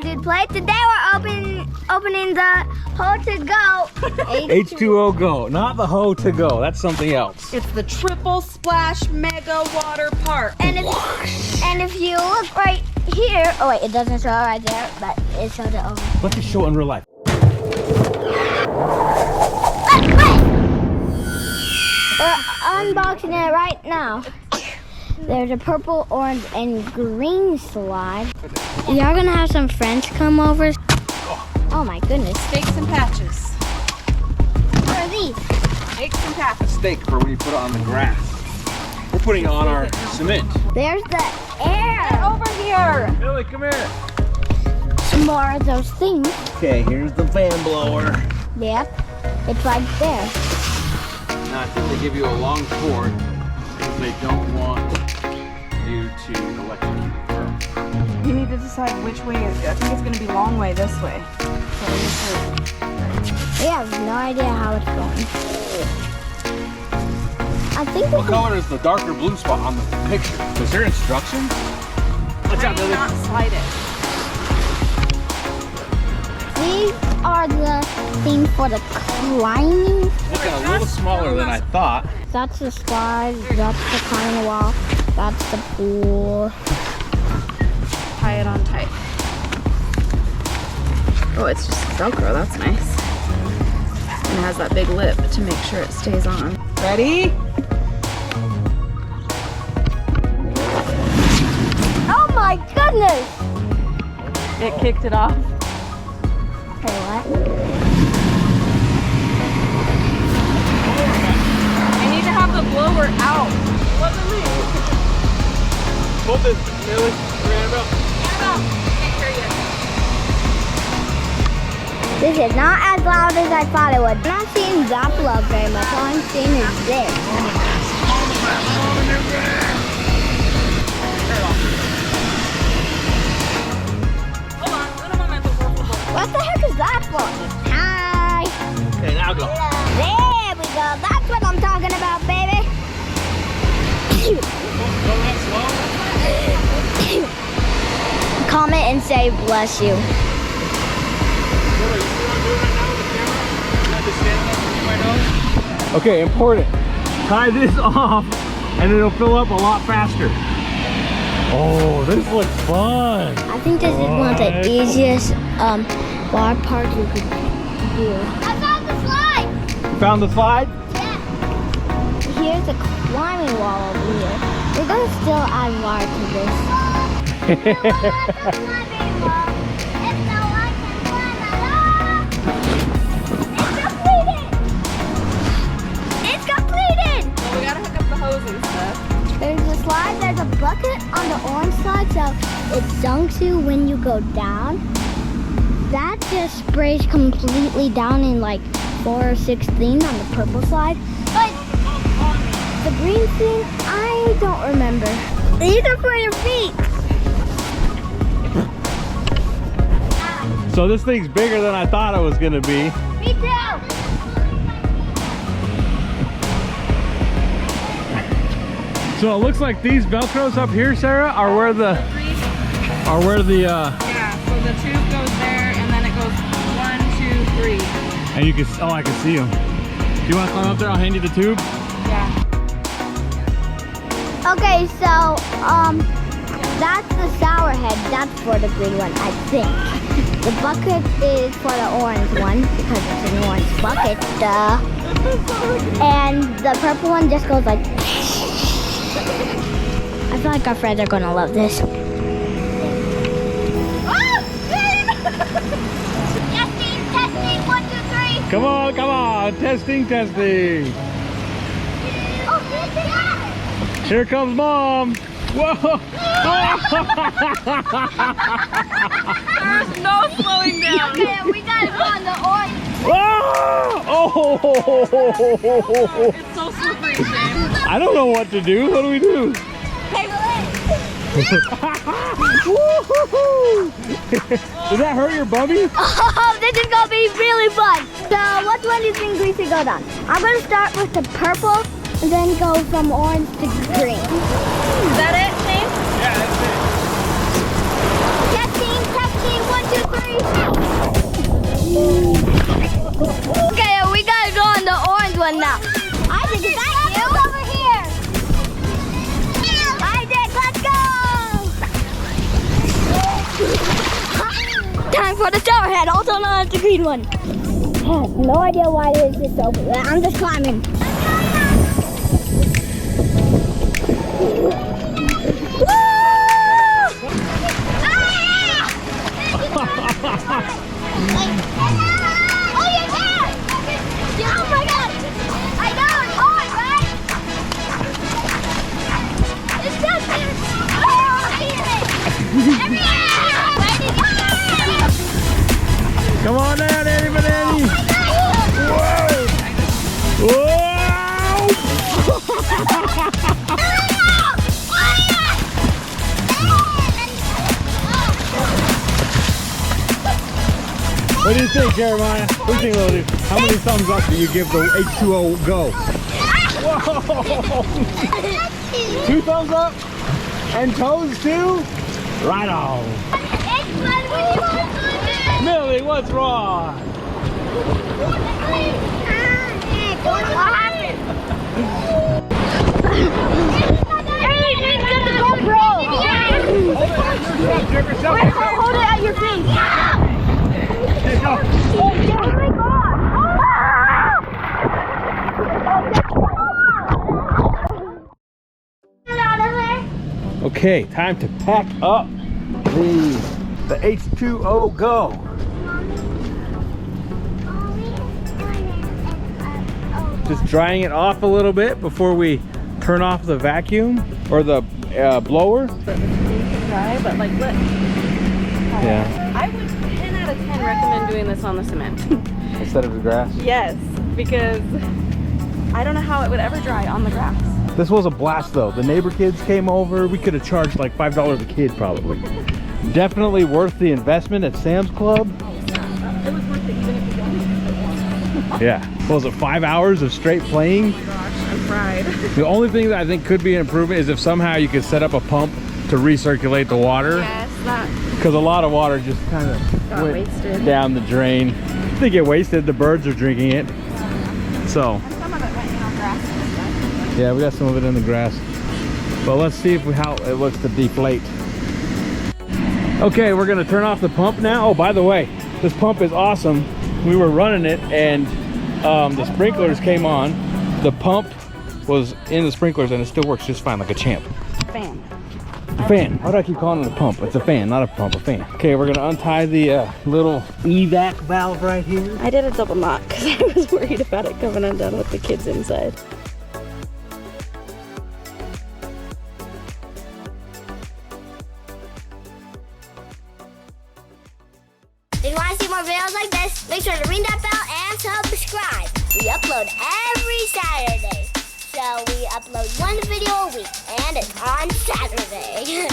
Dude Play. Today we're opening the H2O. H2O Go, not the Ho to Go. That's something else. It's the triple splash mega water park. And if you look right here, oh wait, it doesn't show it right there, but it shows it over. Let's just show it in real life. We're unboxing it right now. There's a purple, orange, and green slide. You're gonna have some friends come over. Oh my goodness. Steaks and patches. What are these? Steaks and patches. Steak for when you put it on the grass. We're putting it on our cement. There's the air. Get over here. Billy, come here. Some more of those things. Okay, here's the fan blower. Yep, it's right there. Now I think they give you a long cord because they don't want you to electrocute yourself. You need to decide which way. I think it's going to be long way this way. We have no idea how it's going. I think What color is the darker blue spot on the picture? Is there instructions? Watch out, Billy. Not slide it. these are the things for the climbing. Looking a little smaller than I thought. That's the slide, that's the climbing wall, that's the pool. Tie it on tight. Oh, it's just Velcro. That's nice. And it has that big lip to make sure it stays on. Ready? Oh my goodness! It kicked it off. Hey, what? I need to have the blower out. Look at me. Hold this, Billy. Annabelle. Annabelle, can't hear you. This is not as loud as I thought it would. I'm not seeing that love very much. All I'm seeing is this. Hold on, un momento, por favor. What the heck is that for? Hi. Okay, now go. There we go. That's what I'm talking about, baby. Go that slow. Comment and say bless you. Okay, important. Tie this off and it'll fill up a lot faster. Oh, this looks fun. I think this is one of the easiest water parks you could do. I found the slide! You found the slide? Yeah. Here's a climbing wall over here. We're going to still add water to this. It's completed! Well, we gotta hook up the hose and stuff. There's a slide, there's a bucket on the orange side, so it dunks you when you go down. That just sprays completely down in like 4 or 6 things on the purple slide. But the green thing, I don't remember. These are for your feet. So this thing's bigger than I thought it was gonna be. Me too. So it looks like these Velcros up here, Sarah, are where the Yeah, so the tube goes there and then it goes 1, 2, 3. and you can, oh, I can see them. Do you want to climb up there? I'll hand you the tube. Yeah. Okay, so that's the shower head. That's for the green one, I think. The bucket is for the orange one because it's an orange bucket, duh. And the purple one just goes like. I feel like our friends are gonna love this. Testing, testing, 1, 2, 3. Come on, come on. Testing, testing. Oh, Here comes Mom. Whoa. There's no slowing down. okay, we gotta go on the orange. Oh! It's so slippery, Shane. I don't know what to do. What do we do? Does that hurt your bummy? Oh, this is gonna be really fun. So, which one do you think we should go down? I'm gonna start with the purple, and then go from orange to green. Is that it, Shane? Yeah, that's Testing, testing, 1, 2, time for the shower head, also known as the green one. I have no idea why this is so big. I'm just climbing. Oh, you're there! Oh my god! I know, it's hard, right? It's just here. Oh, I hear it! Come on down, Annie Banani. Whoa! What do you think, Jeremiah? What do you think, little dude? How many thumbs up do you give the H2O go? Whoa! 2 thumbs up? And toes too? Right on. Millie, what's wrong? What happened? Hold it at your face. Go. Oh my god! Okay, time to pack up the H2O go. Just drying it off a little bit before we turn off the vacuum or the blower. Dry, but like look. Yeah. I would 10 out of 10 recommend doing this on the cement. Instead of the grass. Yes, because I don't know how it would ever dry on the grass. This was a blast though. The neighbor kids came over. We could have charged like $5 a kid probably. Definitely worth the investment at Sam's Club. It was worth it even if you don't. Yeah. What was it, 5 hours of straight playing? Oh my gosh, I'm fried. The only thing that I think could be an improvement is if somehow you could set up a pump to recirculate the water. Yes, that Because a lot of water just kind of got went wasted. down the drain. They get wasted, the birds are drinking it. So, And some of it went in on grass and stuff. yeah, we got some of it in the grass. But let's see how it looks to deflate. Okay, we're gonna turn off the pump now. Oh, by the way, this pump is awesome. We were running it and the sprinklers came on. The pump was in the sprinklers and it still works just fine, like a champ. Fan. A fan. Why do I keep calling it a pump? It's a fan, not a pump, a fan. Okay, we're gonna untie the little evac valve right here. I did a double knot because I was worried about it coming undone with the kids inside. If you want to see more videos like this, make sure to ring that bell and subscribe. We upload every Saturday. So we upload one video a week, and it's on Saturday.